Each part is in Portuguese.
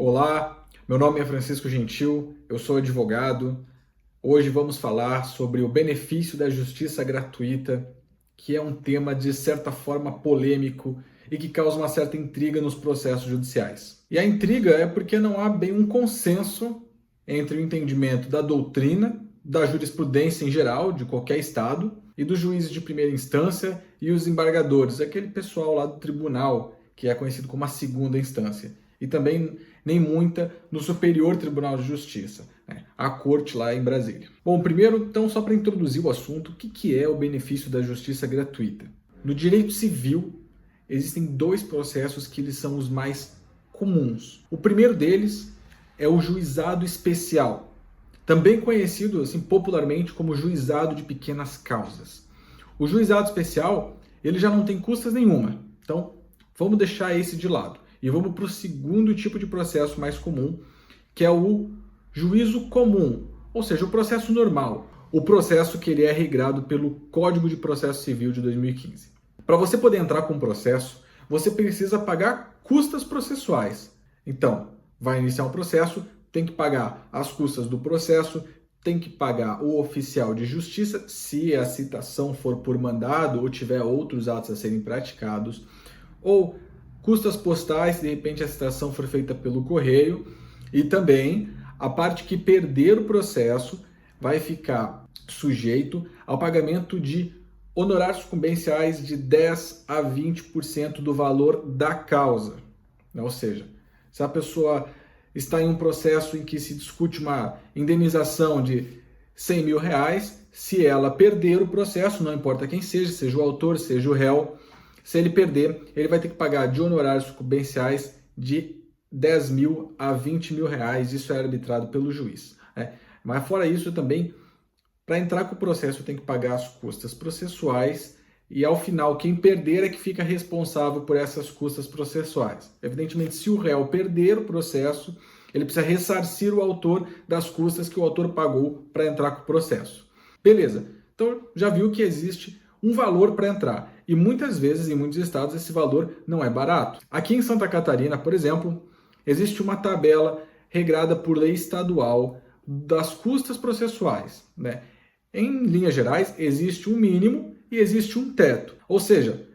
Olá, meu nome é Francisco Gentil, eu sou advogado. Hoje vamos falar sobre o benefício da justiça gratuita, que é um tema de certa forma polêmico e que causa uma certa intriga nos processos judiciais. E a intriga é porque não há bem um consenso entre o entendimento da doutrina, da jurisprudência em geral, de qualquer estado, e dos juízes de primeira instância e os embargadores, aquele pessoal lá do tribunal, que é conhecido como a segunda instância. E também nem muita no Superior Tribunal de Justiça, né? A corte lá em Brasília. Bom, primeiro, então, só para introduzir o assunto, o que é o benefício da justiça gratuita? No direito civil, existem dois processos que eles são os mais comuns. O primeiro deles é o juizado especial, também conhecido assim, popularmente como juizado de pequenas causas. O juizado especial, ele já não tem custas nenhuma, então vamos deixar esse de lado. E vamos para o segundo tipo de processo mais comum, que é o juízo comum, ou seja, o processo normal, o processo que ele é regrado pelo Código de Processo Civil de 2015. Para você poder entrar com um processo, você precisa pagar custas processuais. Então, vai iniciar um processo, tem que pagar as custas do processo, tem que pagar o oficial de justiça, se a citação for por mandado ou tiver outros atos a serem praticados, ou custas postais, se de repente a citação for feita pelo correio, e também a parte que perder o processo vai ficar sujeito ao pagamento de honorários sucumbenciais de 10 a 20% do valor da causa. Ou seja, se a pessoa está em um processo em que se discute uma indenização de R$100 mil, se ela perder o processo, não importa quem seja o autor, seja o réu, se ele perder, ele vai ter que pagar de honorários sucumbenciais de 10 mil a 20 mil reais. Isso é arbitrado pelo juiz. Mas fora isso também, para entrar com o processo tem que pagar as custas processuais e ao final quem perder é que fica responsável por essas custas processuais. Evidentemente, se o réu perder o processo, ele precisa ressarcir o autor das custas que o autor pagou para entrar com o processo. Beleza, então já viu que existe um valor para entrar. E muitas vezes, em muitos estados, esse valor não é barato. Aqui em Santa Catarina, por exemplo, existe uma tabela regrada por lei estadual das custas processuais, né? Em linhas gerais, existe um mínimo e existe um teto. Ou seja,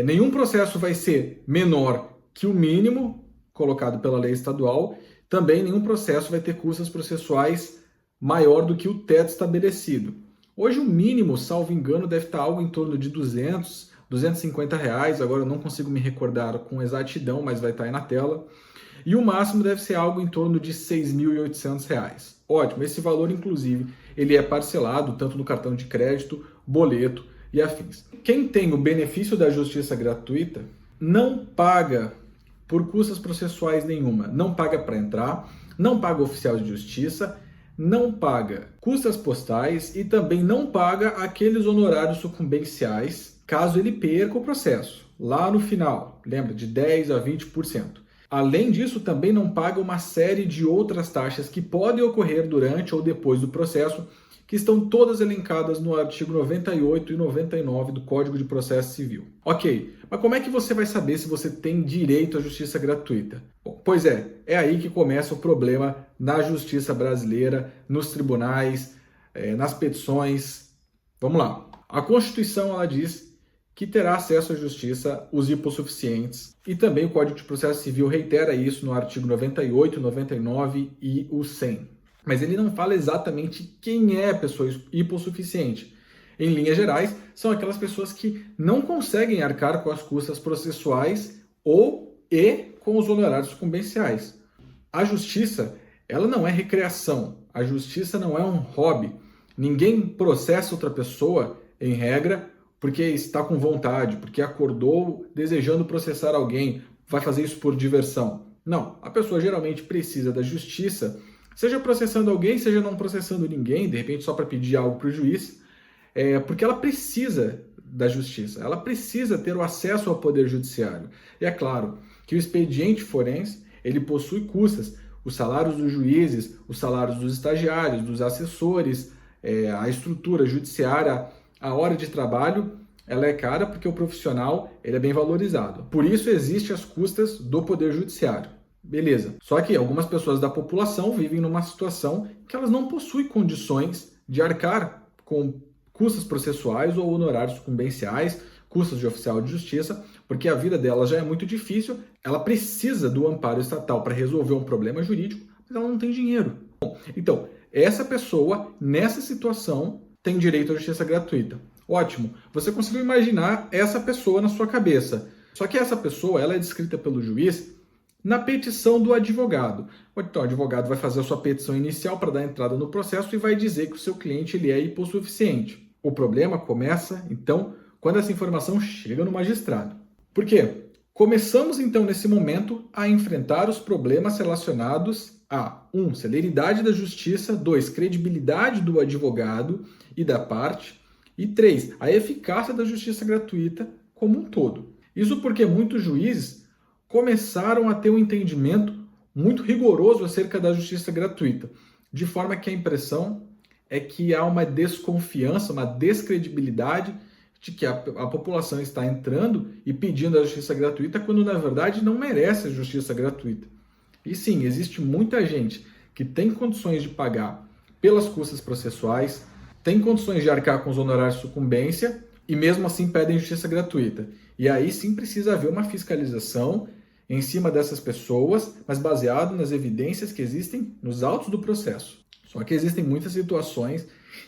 nenhum processo vai ser menor que o mínimo colocado pela lei estadual. Também nenhum processo vai ter custas processuais maior do que o teto estabelecido. Hoje o mínimo, salvo engano, deve estar algo em torno de R$200, R$250, agora eu não consigo me recordar com exatidão, mas vai estar aí na tela. E o máximo deve ser algo em torno de R$6.800. Ótimo, esse valor, inclusive, ele é parcelado tanto no cartão de crédito, boleto e afins. Quem tem o benefício da justiça gratuita não paga por custas processuais nenhuma, não paga para entrar, não paga oficial de justiça, não paga custas postais e também não paga aqueles honorários sucumbenciais caso ele perca o processo, lá no final, lembra, de 10 a 20%. Além disso, também não paga uma série de outras taxas que podem ocorrer durante ou depois do processo, que estão todas elencadas no artigo 98 e 99 do Código de Processo Civil. Ok, mas como é que você vai saber se você tem direito à justiça gratuita? Bom, pois é aí que começa o problema na justiça brasileira, nos tribunais, nas petições. Vamos lá. A Constituição ela diz que terá acesso à justiça os hipossuficientes e também o Código de Processo Civil reitera isso no artigo 98, 99 e o 100. Mas ele não fala exatamente quem é a pessoa hipossuficiente. Em linhas gerais, são aquelas pessoas que não conseguem arcar com as custas processuais e com os honorários sucumbenciais. A justiça, ela não é recreação. A justiça não é um hobby. Ninguém processa outra pessoa, em regra, porque está com vontade, porque acordou desejando processar alguém, vai fazer isso por diversão. Não, a pessoa geralmente precisa da justiça, seja processando alguém, seja não processando ninguém, de repente só para pedir algo para o juiz, porque ela precisa da justiça, ela precisa ter o acesso ao poder judiciário. E é claro que o expediente forense, ele possui custas, os salários dos juízes, os salários dos estagiários, dos assessores, a estrutura judiciária, a hora de trabalho, ela é cara porque o profissional ele é bem valorizado. Por isso existem as custas do Poder Judiciário. Beleza. Só que algumas pessoas da população vivem numa situação que elas não possuem condições de arcar com custas processuais ou honorários sucumbenciais, custas de oficial de justiça, porque a vida dela já é muito difícil, ela precisa do amparo estatal para resolver um problema jurídico, mas ela não tem dinheiro. Então, essa pessoa, nessa situação, tem direito à justiça gratuita. Ótimo. Você conseguiu imaginar essa pessoa na sua cabeça. Só que essa pessoa, ela é descrita pelo juiz na petição do advogado. Então, o advogado vai fazer a sua petição inicial para dar entrada no processo e vai dizer que o seu cliente ele é hipossuficiente. O problema começa, então, quando essa informação chega no magistrado. Por quê? Começamos, então, nesse momento, a enfrentar os problemas relacionados a 1. Celeridade da justiça, 2. Credibilidade do advogado e da parte, e 3. A eficácia da justiça gratuita como um todo. Isso porque muitos juízes começaram a ter um entendimento muito rigoroso acerca da justiça gratuita, de forma que a impressão é que há uma desconfiança, uma descredibilidade de que a população está entrando e pedindo a justiça gratuita quando, na verdade, não merece a justiça gratuita. E sim, existe muita gente que tem condições de pagar pelas custas processuais, tem condições de arcar com os honorários de sucumbência e mesmo assim pedem justiça gratuita. E aí sim precisa haver uma fiscalização em cima dessas pessoas, mas baseado nas evidências que existem nos autos do processo. Só que existem muitas situações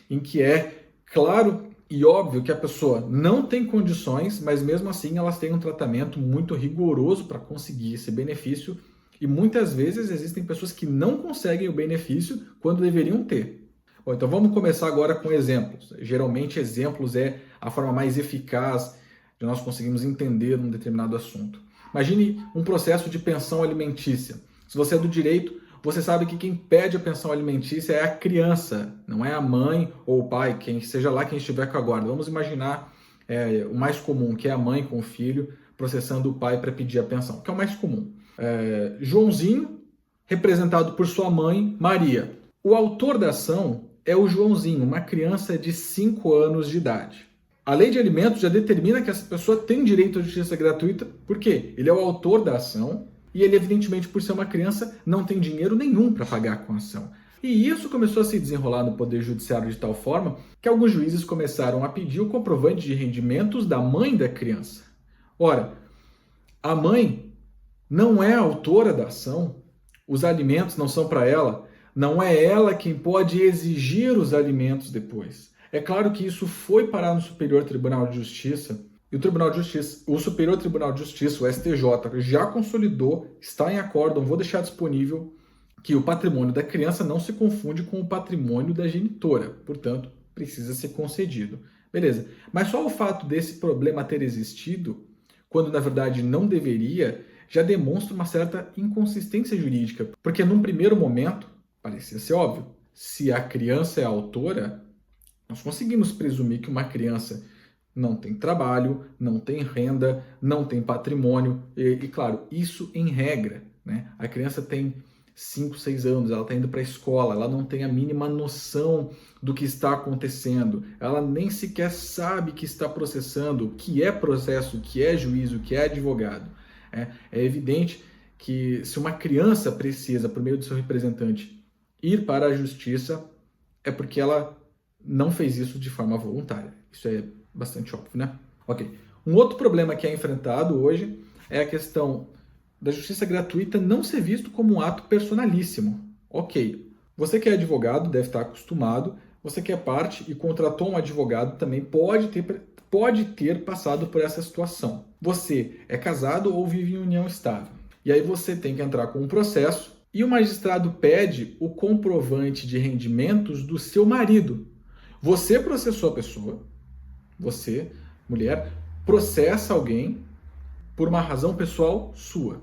em que é claro e óbvio que a pessoa não tem condições, mas mesmo assim elas têm um tratamento muito rigoroso para conseguir esse benefício. E muitas vezes existem pessoas que não conseguem o benefício quando deveriam ter. Bom, então vamos começar agora com exemplos. Geralmente exemplos é a forma mais eficaz de nós conseguirmos entender um determinado assunto. Imagine um processo de pensão alimentícia. Se você é do direito, você sabe que quem pede a pensão alimentícia é a criança, não é a mãe ou o pai, quem seja lá quem estiver com a guarda. Vamos imaginar o mais comum, que é a mãe com o filho processando o pai para pedir a pensão, que é o mais comum. Joãozinho, representado por sua mãe, Maria. O autor da ação é o Joãozinho, uma criança de 5 anos de idade. A lei de alimentos já determina que essa pessoa tem direito à justiça gratuita, porque ele é o autor da ação e ele, evidentemente, por ser uma criança, não tem dinheiro nenhum para pagar com a ação. E isso começou a se desenrolar no Poder Judiciário de tal forma que alguns juízes começaram a pedir o comprovante de rendimentos da mãe da criança. Ora, a mãe não é a autora da ação, os alimentos não são para ela, não é ela quem pode exigir os alimentos depois. É claro que isso foi parar no Superior Tribunal de Justiça, e o Superior Tribunal de Justiça, o STJ, já consolidou, está em acórdão, vou deixar disponível, que o patrimônio da criança não se confunde com o patrimônio da genitora, portanto, precisa ser concedido. Beleza, mas só o fato desse problema ter existido, quando na verdade não deveria, já demonstra uma certa inconsistência jurídica, porque num primeiro momento, parecia ser óbvio, se a criança é a autora, nós conseguimos presumir que uma criança não tem trabalho, não tem renda, não tem patrimônio, e claro, isso em regra, né? A criança tem 5, 6 anos, ela está indo para a escola, ela não tem a mínima noção do que está acontecendo, ela nem sequer sabe que está processando, o que é processo, o que é juízo, o que é advogado. É evidente que se uma criança precisa, por meio do seu representante, ir para a justiça, é porque ela não fez isso de forma voluntária. Isso é bastante óbvio, né? Ok. Um outro problema que é enfrentado hoje é a questão da justiça gratuita não ser visto como um ato personalíssimo. Ok. Você que é advogado deve estar acostumado, você que é parte e contratou um advogado também pode ter passado por essa situação. Você é casado ou vive em união estável. E aí você tem que entrar com um processo e o magistrado pede o comprovante de rendimentos do seu marido. Você processou a pessoa, você, mulher, processa alguém por uma razão pessoal sua.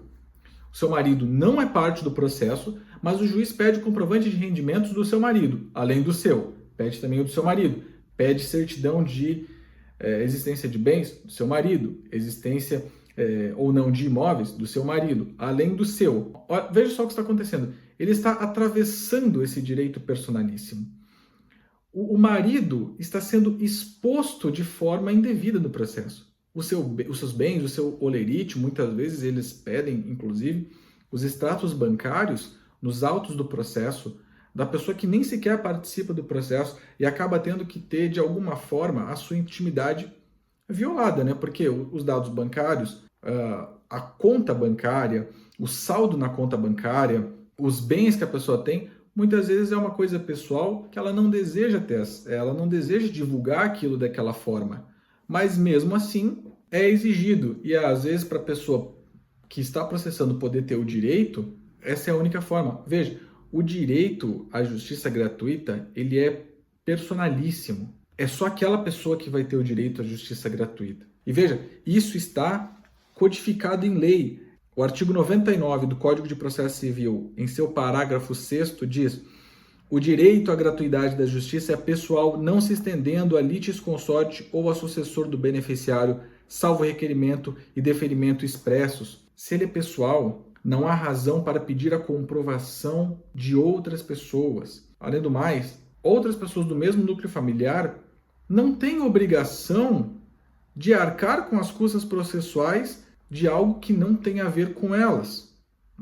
O seu marido não é parte do processo, mas o juiz pede o comprovante de rendimentos do seu marido, além do seu. Pede também o do seu marido. Pede certidão de existência de bens do seu marido, existência ou não de imóveis do seu marido, além do seu. Veja só o que está acontecendo. Ele está atravessando esse direito personalíssimo. O marido está sendo exposto de forma indevida no processo. Os seus bens, o seu olerite, muitas vezes eles pedem, inclusive, os extratos bancários nos autos do processo da pessoa que nem sequer participa do processo e acaba tendo que ter, de alguma forma, a sua intimidade violada, né? Porque os dados bancários, a conta bancária, o saldo na conta bancária, os bens que a pessoa tem, muitas vezes é uma coisa pessoal que ela não deseja ter, ela não deseja divulgar aquilo daquela forma. Mas mesmo assim é exigido. E às vezes para a pessoa que está processando poder ter o direito, essa é a única forma. Veja, o direito à justiça gratuita, ele é personalíssimo. É só aquela pessoa que vai ter o direito à justiça gratuita. E veja, isso está codificado em lei. O artigo 99 do Código de Processo Civil, em seu parágrafo 6º, diz: o direito à gratuidade da justiça é pessoal, não se estendendo a litisconsorte ou a sucessor do beneficiário, salvo requerimento e deferimento expressos. Se ele é pessoal, não há razão para pedir a comprovação de outras pessoas. Além do mais, outras pessoas do mesmo núcleo familiar não têm obrigação de arcar com as custas processuais de algo que não tem a ver com elas.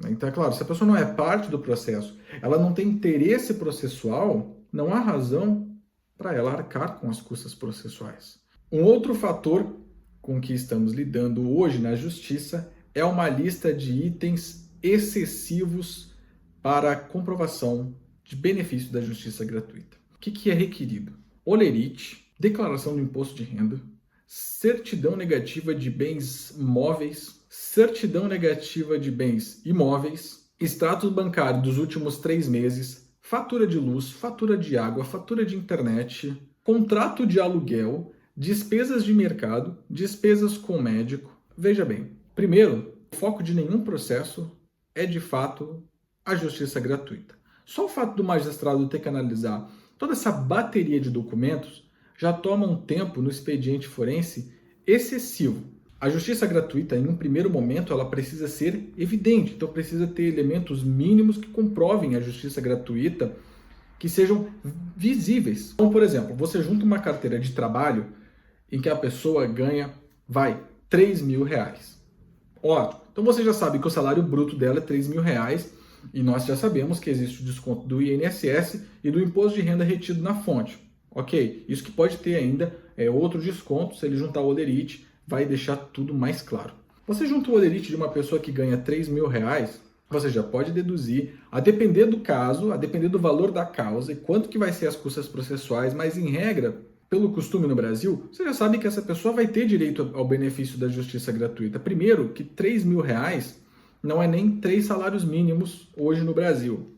Então, é claro, se a pessoa não é parte do processo, ela não tem interesse processual, não há razão para ela arcar com as custas processuais. Um outro fator com que estamos lidando hoje na justiça é uma lista de itens excessivos para a comprovação de benefício da justiça gratuita. O que é requerido? Olerite, declaração do imposto de renda, certidão negativa de bens móveis, certidão negativa de bens imóveis, extrato bancário dos últimos 3 meses, fatura de luz, fatura de água, fatura de internet, contrato de aluguel, despesas de mercado, despesas com médico. Veja bem, primeiro, o foco de nenhum processo é, de fato, a justiça gratuita. Só o fato do magistrado ter que analisar toda essa bateria de documentos já toma um tempo no expediente forense excessivo. A justiça gratuita, em um primeiro momento, ela precisa ser evidente, então precisa ter elementos mínimos que comprovem a justiça gratuita, que sejam visíveis. Então, por exemplo, você junta uma carteira de trabalho em que a pessoa ganha, R$3.000. Ótimo. Então você já sabe que o salário bruto dela é R$3.000 e nós já sabemos que existe o desconto do INSS e do imposto de renda retido na fonte. Ok, isso que pode ter ainda é outro desconto, se ele juntar o olerite, vai deixar tudo mais claro. Você junta o olerite de uma pessoa que ganha R$3.000, você já pode deduzir, a depender do caso, a depender do valor da causa e quanto que vai ser as custas processuais, mas em regra, pelo costume no Brasil, você já sabe que essa pessoa vai ter direito ao benefício da justiça gratuita. Primeiro, que R$3.000 não é nem 3 salários mínimos hoje no Brasil,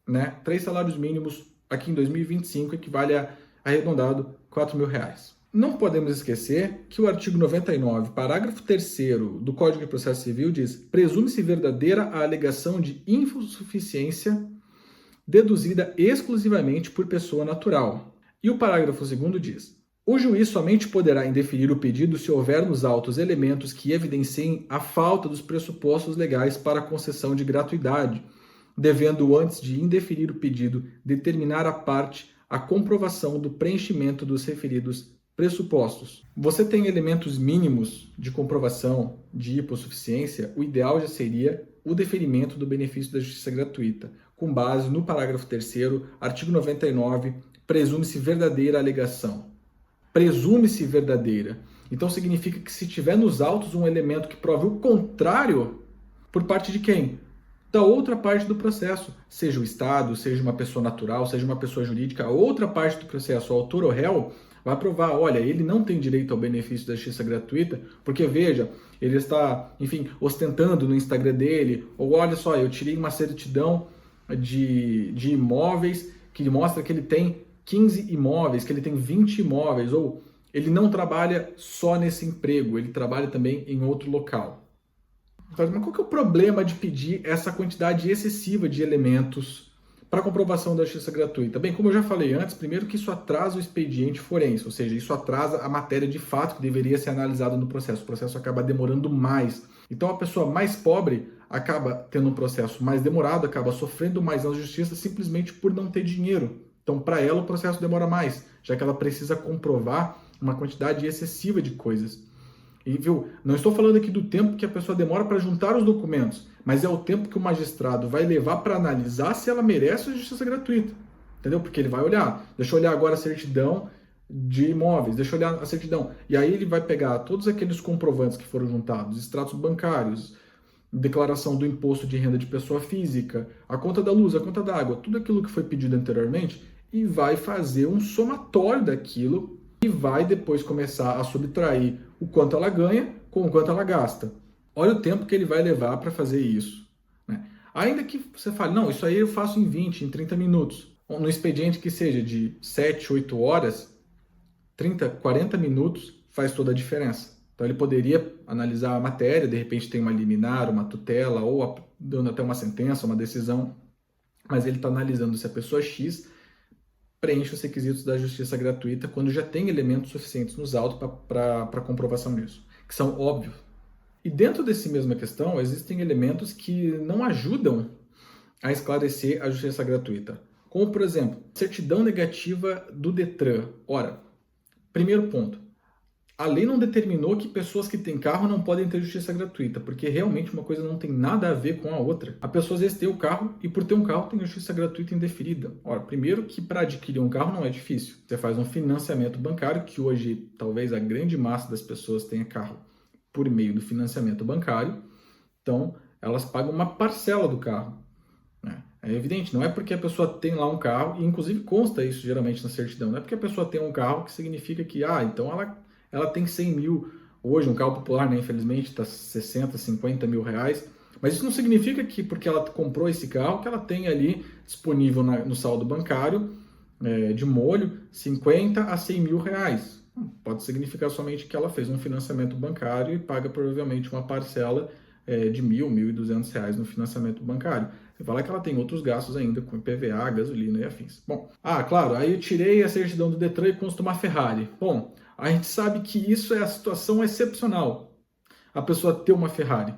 né? 3 salários mínimos aqui em 2025 equivale a, arredondado, R$4.000. Não podemos esquecer que o artigo 99, parágrafo 3º do Código de Processo Civil diz: presume-se verdadeira a alegação de insuficiência deduzida exclusivamente por pessoa natural. E o parágrafo 2º diz: o juiz somente poderá indeferir o pedido se houver nos autos elementos que evidenciem a falta dos pressupostos legais para a concessão de gratuidade, devendo, antes de indeferir o pedido, determinar a parte a comprovação do preenchimento dos referidos pressupostos. Você tem elementos mínimos de comprovação de hipossuficiência, o ideal já seria o deferimento do benefício da justiça gratuita, com base no parágrafo 3º, artigo 99, presume-se verdadeira a alegação. Presume-se verdadeira. Então significa que se tiver nos autos um elemento que prove o contrário, por parte de quem? Da outra parte do processo, seja o Estado, seja uma pessoa natural, seja uma pessoa jurídica, a outra parte do processo, o autor ou réu, vai provar, olha, ele não tem direito ao benefício da justiça gratuita, porque veja, ele está, enfim, ostentando no Instagram dele, ou olha só, eu tirei uma certidão de imóveis que mostra que ele tem 15 imóveis, que ele tem 20 imóveis, ou ele não trabalha só nesse emprego, ele trabalha também em outro local. Mas qual que é o problema de pedir essa quantidade excessiva de elementos para comprovação da justiça gratuita? Bem, como eu já falei antes, primeiro que isso atrasa o expediente forense, ou seja, isso atrasa a matéria de fato que deveria ser analisada no processo. O processo acaba demorando mais. Então a pessoa mais pobre acaba tendo um processo mais demorado, acaba sofrendo mais na justiça simplesmente por não ter dinheiro. Então, para ela, o processo demora mais, já que ela precisa comprovar uma quantidade excessiva de coisas. E, viu, não estou falando aqui do tempo que a pessoa demora para juntar os documentos, mas é o tempo que o magistrado vai levar para analisar se ela merece a justiça gratuita. Entendeu? Porque ele vai olhar, deixa eu olhar agora a certidão de imóveis, deixa eu olhar a certidão. E aí ele vai pegar todos aqueles comprovantes que foram juntados, extratos bancários, declaração do imposto de renda de pessoa física, a conta da luz, a conta da água, tudo aquilo que foi pedido anteriormente, e vai fazer um somatório daquilo e vai depois começar a subtrair o quanto ela ganha com o quanto ela gasta. Olha o tempo que ele vai levar para fazer isso, né? Ainda que você fale, não, isso aí eu faço em 20, em 30 minutos. No expediente que seja de 7, 8 horas, 30, 40 minutos faz toda a diferença. Então ele poderia analisar a matéria, de repente tem uma liminar, uma tutela, ou dando até uma sentença, uma decisão, mas ele está analisando se a pessoa X preenche os requisitos da justiça gratuita quando já tem elementos suficientes nos autos para comprovação disso, que são óbvios. E dentro dessa mesma questão, existem elementos que não ajudam a esclarecer a justiça gratuita. Como, por exemplo, certidão negativa do Detran. Ora, primeiro ponto, a lei não determinou que pessoas que têm carro não podem ter justiça gratuita, porque realmente uma coisa não tem nada a ver com a outra. A pessoa às vezes tem o carro e por ter um carro tem justiça gratuita indeferida. Ora, primeiro que para adquirir um carro não é difícil. Você faz um financiamento bancário, que hoje talvez a grande massa das pessoas tenha carro por meio do financiamento bancário. Então, elas pagam uma parcela do carro. É evidente, não é porque a pessoa tem lá um carro, e inclusive consta isso geralmente na certidão, não é porque a pessoa tem um carro que significa que, então ela tem 100 mil, hoje um carro popular, né, infelizmente, está 60, 50 mil reais, mas isso não significa que porque ela comprou esse carro, que ela tem ali disponível no saldo bancário, de molho, 50 a 100 mil reais. Pode significar somente que ela fez um financiamento bancário e paga provavelmente uma parcela de R$ 1.200 reais no financiamento bancário. Você fala que ela tem outros gastos ainda, com IPVA, gasolina e afins. Bom, claro, aí eu tirei a certidão do Detran e consto uma Ferrari. Bom, a gente sabe que isso é a situação excepcional. A pessoa ter uma Ferrari,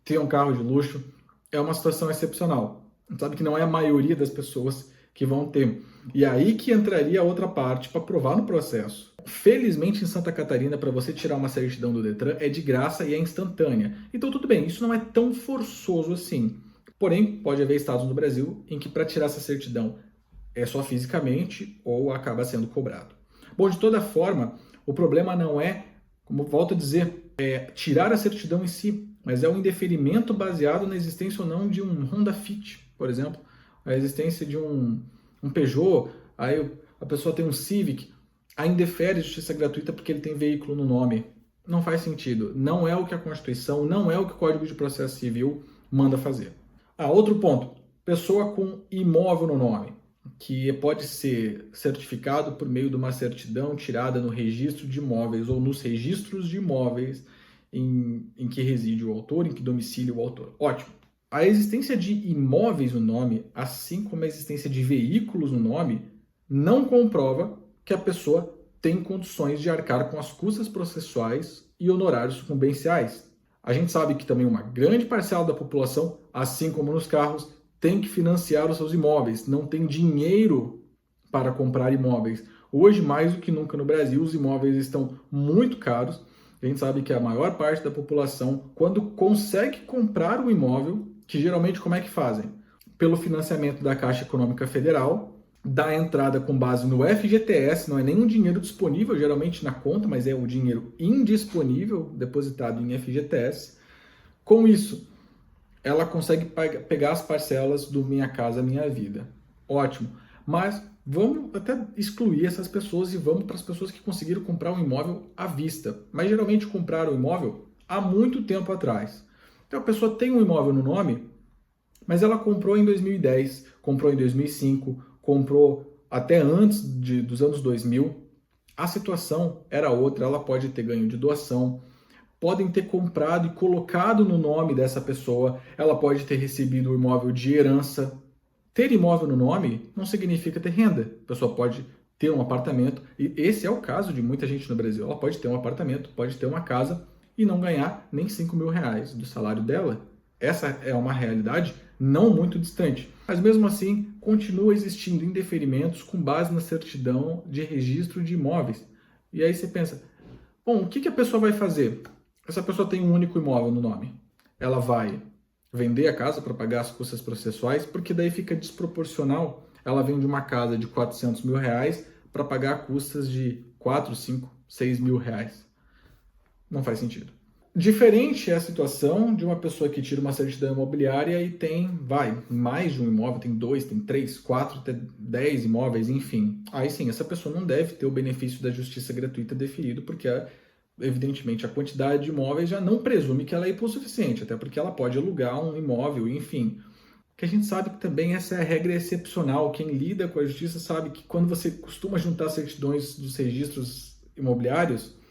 ter um carro de luxo, é uma situação excepcional. A gente sabe que não é a maioria das pessoas que vão ter. E aí que entraria a outra parte para provar no processo. Felizmente, em Santa Catarina, para você tirar uma certidão do Detran é de graça e é instantânea. Então, tudo bem, isso não é tão forçoso assim. Porém, pode haver estados no Brasil em que para tirar essa certidão é só fisicamente ou acaba sendo cobrado. Bom, de toda forma, o problema não é, como volto a dizer, tirar a certidão em si, mas é o indeferimento baseado na existência ou não de um Honda Fit, por exemplo, a existência de um Peugeot, aí a pessoa tem um Civic, aí indefere a justiça gratuita porque ele tem veículo no nome. Não faz sentido. Não é o que a Constituição, não é o que o Código de Processo Civil manda fazer. Outro ponto. Pessoa com imóvel no nome, que pode ser certificado por meio de uma certidão tirada no registro de imóveis ou nos registros de imóveis em que reside o autor, em que domicílio o autor. Ótimo. A existência de imóveis no nome, assim como a existência de veículos no nome, não comprova que a pessoa tem condições de arcar com as custas processuais e honorários sucumbenciais. A gente sabe que também uma grande parcela da população, assim como nos carros, tem que financiar os seus imóveis, não tem dinheiro para comprar imóveis. Hoje, mais do que nunca no Brasil, os imóveis estão muito caros. A gente sabe que a maior parte da população, quando consegue comprar um imóvel, que geralmente como é que fazem? Pelo financiamento da Caixa Econômica Federal, dá entrada com base no FGTS, não é nenhum dinheiro disponível geralmente na conta, mas é o dinheiro indisponível depositado em FGTS. Com isso, ela consegue pegar as parcelas do Minha Casa Minha Vida. Ótimo. Mas vamos até excluir essas pessoas e vamos para as pessoas que conseguiram comprar um imóvel à vista. Mas geralmente compraram o imóvel há muito tempo atrás. Então a pessoa tem um imóvel no nome, mas ela comprou em 2010, comprou em 2005, comprou até antes dos anos 2000. A situação era outra, ela pode ter ganho de doação, podem ter comprado e colocado no nome dessa pessoa, ela pode ter recebido o imóvel de herança. Ter imóvel no nome não significa ter renda. A pessoa pode ter um apartamento, e esse é o caso de muita gente no Brasil. Ela pode ter um apartamento, pode ter uma casa e não ganhar nem 5 mil reais do salário dela. Essa é uma realidade não muito distante. Mas mesmo assim, continua existindo indeferimentos com base na certidão de registro de imóveis. E aí você pensa, Bom, o que a pessoa vai fazer? Essa pessoa tem um único imóvel no nome. Ela vai vender a casa para pagar as custas processuais, porque daí fica desproporcional. Ela vende uma casa de 400 mil reais para pagar custas de 4, 5, 6 mil reais. Não faz sentido. Diferente é a situação de uma pessoa que tira uma certidão imobiliária e tem, mais de um imóvel, tem 2, tem 3, 4, até 10 imóveis, enfim. Aí sim, essa pessoa não deve ter o benefício da justiça gratuita deferido, porque, evidentemente, a quantidade de imóveis já não presume que ela é hipossuficiente, até porque ela pode alugar um imóvel, enfim. Que a gente sabe que também essa é a regra excepcional. Quem lida com a justiça sabe que quando você costuma juntar certidões dos registros imobiliários,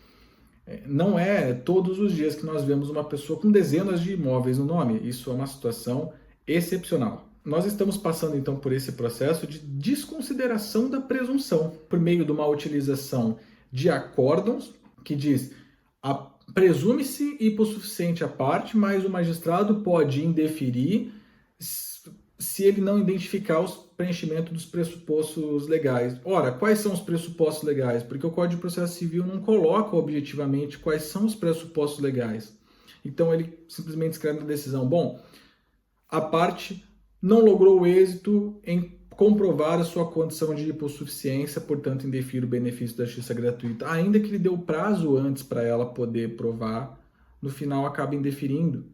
não é todos os dias que nós vemos uma pessoa com dezenas de imóveis no nome. Isso é uma situação excepcional. Nós estamos passando então por esse processo de desconsideração da presunção, por meio de uma utilização de acórdãos que diz: presume-se hipossuficiente a parte, mas o magistrado pode indeferir se ele não identificar os preenchimento dos pressupostos legais. Ora, quais são os pressupostos legais? Porque o Código de Processo Civil não coloca objetivamente quais são os pressupostos legais. Então ele simplesmente escreve na decisão: bom, a parte não logrou o êxito em comprovar a sua condição de hipossuficiência, portanto indefere o benefício da justiça gratuita. Ainda que ele deu prazo antes para ela poder provar, no final acaba indeferindo.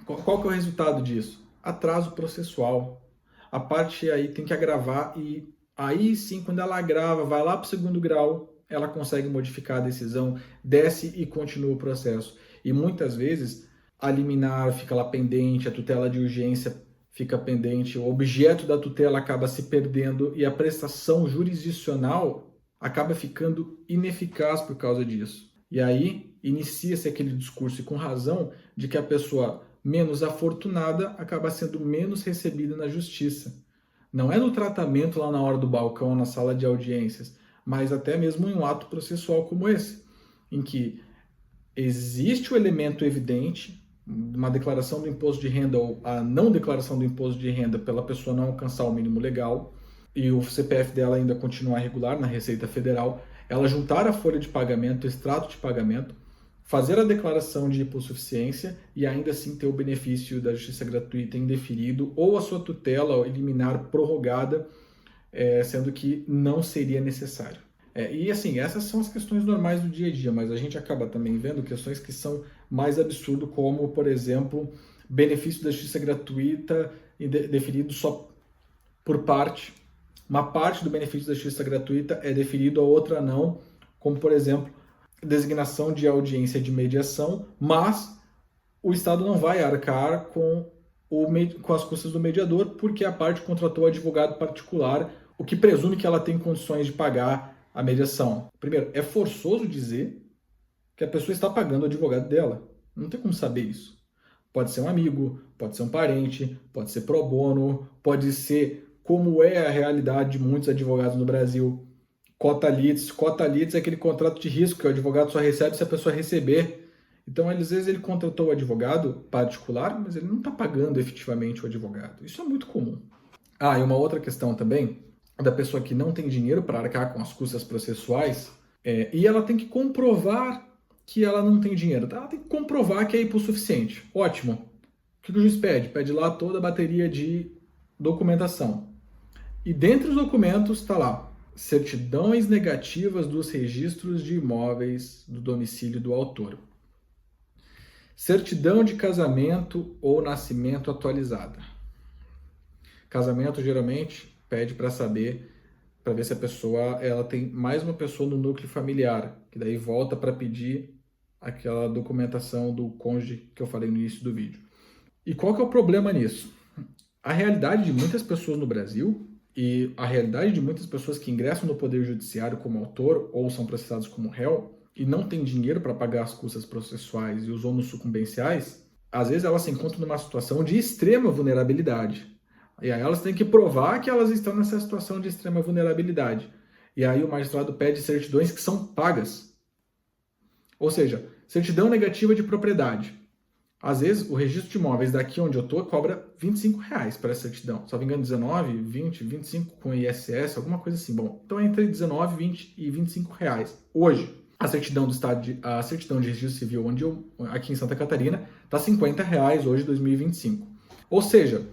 Qual que é o resultado disso? Atraso processual. A parte aí tem que agravar e aí sim, quando ela agrava, vai lá para o segundo grau, ela consegue modificar a decisão, desce e continua o processo. E muitas vezes a liminar fica lá pendente, a tutela de urgência fica pendente, o objeto da tutela acaba se perdendo e a prestação jurisdicional acaba ficando ineficaz por causa disso. E aí inicia-se aquele discurso, e com razão, de que a pessoa menos afortunada acaba sendo menos recebida na justiça. Não é no tratamento lá na hora do balcão, na sala de audiências, mas até mesmo em um ato processual como esse, em que existe o elemento evidente, uma declaração do imposto de renda ou a não declaração do imposto de renda pela pessoa não alcançar o mínimo legal, e o CPF dela ainda continuar regular na Receita Federal, ela juntar a folha de pagamento, o extrato de pagamento, fazer a declaração de hipossuficiência e ainda assim ter o benefício da justiça gratuita indeferido ou a sua tutela liminar prorrogada, sendo que não seria necessário. E assim, essas são as questões normais do dia a dia, mas a gente acaba também vendo questões que são mais absurdas, como, por exemplo, benefício da justiça gratuita deferido só por parte. Uma parte do benefício da justiça gratuita é deferido, a outra não, como, por exemplo, designação de audiência de mediação, mas o Estado não vai arcar com as custas do mediador, porque a parte contratou advogado particular, o que presume que ela tem condições de pagar a mediação. Primeiro, é forçoso dizer que a pessoa está pagando o advogado dela. Não tem como saber isso. Pode ser um amigo, pode ser um parente, pode ser pro bono, pode ser, como é a realidade de muitos advogados no Brasil, cota litis. Cota litis é aquele contrato de risco que o advogado só recebe se a pessoa receber. Então, às vezes, ele contratou o advogado particular, mas ele não está pagando efetivamente o advogado. Isso é muito comum. E uma outra questão também, da pessoa que não tem dinheiro para arcar com as custas processuais, e ela tem que comprovar que ela não tem dinheiro. Ela tem que comprovar que é hipossuficiente. Ótimo. O que o juiz pede? Pede lá toda a bateria de documentação. E dentre os documentos está lá: certidões negativas dos registros de imóveis do domicílio do autor, certidão de casamento ou nascimento atualizada. Casamento geralmente pede para saber, para ver se a pessoa ela tem mais uma pessoa no núcleo familiar, que daí volta para pedir aquela documentação do cônjuge que eu falei no início do vídeo. E qual que é o problema nisso? A realidade de muitas pessoas no Brasil e a realidade de muitas pessoas que ingressam no Poder Judiciário como autor ou são processados como réu e não têm dinheiro para pagar as custas processuais e os ônus sucumbenciais, às vezes elas se encontram numa situação de extrema vulnerabilidade. E aí elas têm que provar que elas estão nessa situação de extrema vulnerabilidade. E aí o magistrado pede certidões que são pagas. Ou seja, certidão negativa de propriedade. Às vezes, o registro de imóveis daqui onde eu estou cobra R$25 para essa certidão. Só me engano, 19, 20, 25 com ISS, alguma coisa assim. Bom, então é entre 19, 20 e R$25 hoje. A certidão a certidão de registro civil aqui em Santa Catarina está R$50 hoje, 2025. Ou seja,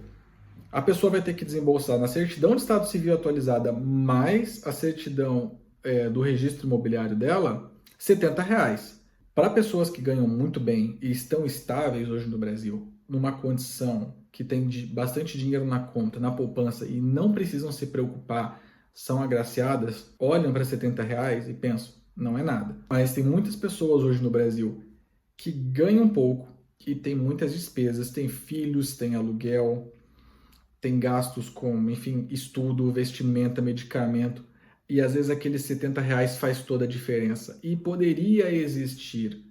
a pessoa vai ter que desembolsar na certidão de estado civil atualizada mais a certidão do registro imobiliário dela, R$70. Para pessoas que ganham muito bem e estão estáveis hoje no Brasil, numa condição que tem bastante dinheiro na conta, na poupança e não precisam se preocupar, são agraciadas, olham para R$70 e pensam, não é nada. Mas tem muitas pessoas hoje no Brasil que ganham pouco e tem muitas despesas, tem filhos, tem aluguel, tem gastos com, enfim, estudo, vestimenta, medicamento, e às vezes aqueles R$70 faz toda a diferença. E poderia existir,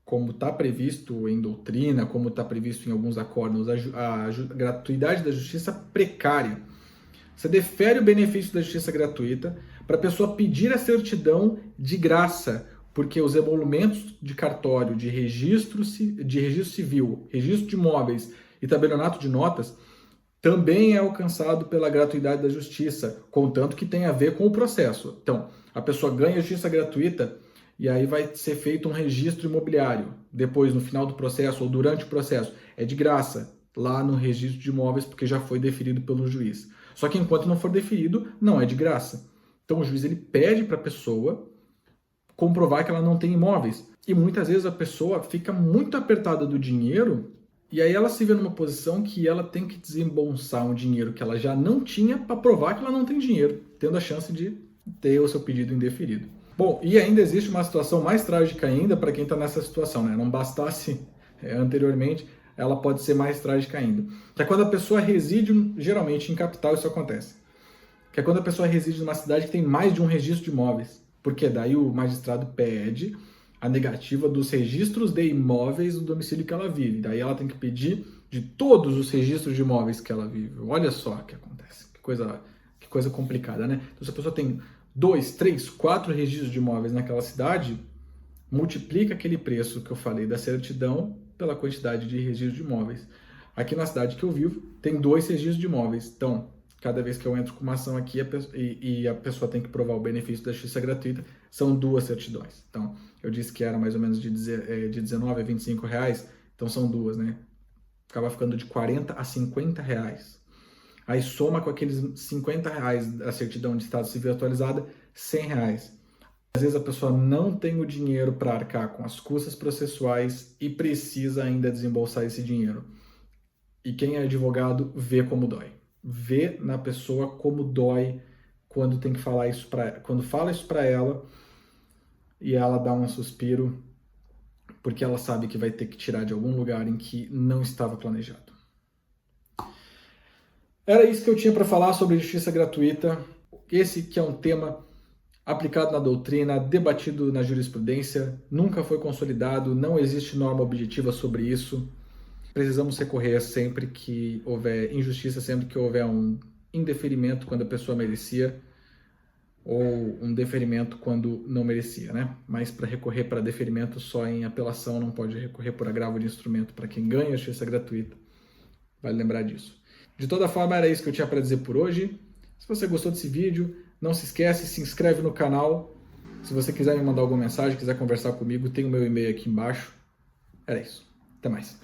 como está previsto em doutrina, como está previsto em alguns acordos, a gratuidade da justiça precária. Você defere o benefício da justiça gratuita para a pessoa pedir a certidão de graça, porque os emolumentos de cartório, de registro civil, registro de imóveis e tabelionato de notas também é alcançado pela gratuidade da justiça, contanto que tem a ver com o processo. Então, a pessoa ganha a justiça gratuita e aí vai ser feito um registro imobiliário. Depois, no final do processo ou durante o processo, é de graça lá no registro de imóveis, porque já foi deferido pelo juiz. Só que enquanto não for deferido, não é de graça. Então, o juiz ele pede para a pessoa comprovar que ela não tem imóveis. E muitas vezes a pessoa fica muito apertada do dinheiro e aí ela se vê numa posição que ela tem que desembolsar um dinheiro que ela já não tinha para provar que ela não tem dinheiro, tendo a chance de ter o seu pedido indeferido. Bom, e ainda existe uma situação mais trágica ainda para quem está nessa situação, né? Não bastasse anteriormente, ela pode ser mais trágica ainda. Que é quando a pessoa reside, geralmente em capital isso acontece, que é quando a pessoa reside numa cidade que tem mais de um registro de imóveis, porque daí o magistrado pede a negativa dos registros de imóveis do domicílio que ela vive. Daí ela tem que pedir de todos os registros de imóveis que ela vive. Olha só o que acontece. Que coisa complicada, né? Então, se a pessoa tem 2, 3, 4 registros de imóveis naquela cidade, multiplica aquele preço que eu falei da certidão pela quantidade de registros de imóveis. Aqui na cidade que eu vivo, tem 2 registros de imóveis. Então, cada vez que eu entro com uma ação aqui e a pessoa tem que provar o benefício da justiça gratuita, são 2 certidões. Então, eu disse que era mais ou menos de 19 a 25 reais, então são 2, né? Acaba ficando de 40 a 50 reais. Aí soma com aqueles 50 reais da certidão de estado civil atualizada, 100 reais. Às vezes a pessoa não tem o dinheiro para arcar com as custas processuais e precisa ainda desembolsar esse dinheiro. E quem é advogado vê como dói. Vê na pessoa como dói quando tem que falar isso quando fala isso para ela e ela dá um suspiro porque ela sabe que vai ter que tirar de algum lugar em que não estava planejado. Era isso que eu tinha para falar sobre justiça gratuita. Esse que é um tema aplicado na doutrina, debatido na jurisprudência, nunca foi consolidado, não existe norma objetiva sobre isso. Precisamos recorrer sempre que houver injustiça, sempre que houver um indeferimento quando a pessoa merecia ou um deferimento quando não merecia, né? Mas para recorrer para deferimento só em apelação, não pode recorrer por agravo de instrumento para quem ganha a justiça gratuita. Vale lembrar disso. De toda forma, era isso que eu tinha para dizer por hoje. Se você gostou desse vídeo, não se esquece, se inscreve no canal. Se você quiser me mandar alguma mensagem, quiser conversar comigo, tem o meu e-mail aqui embaixo. Era isso. Até mais.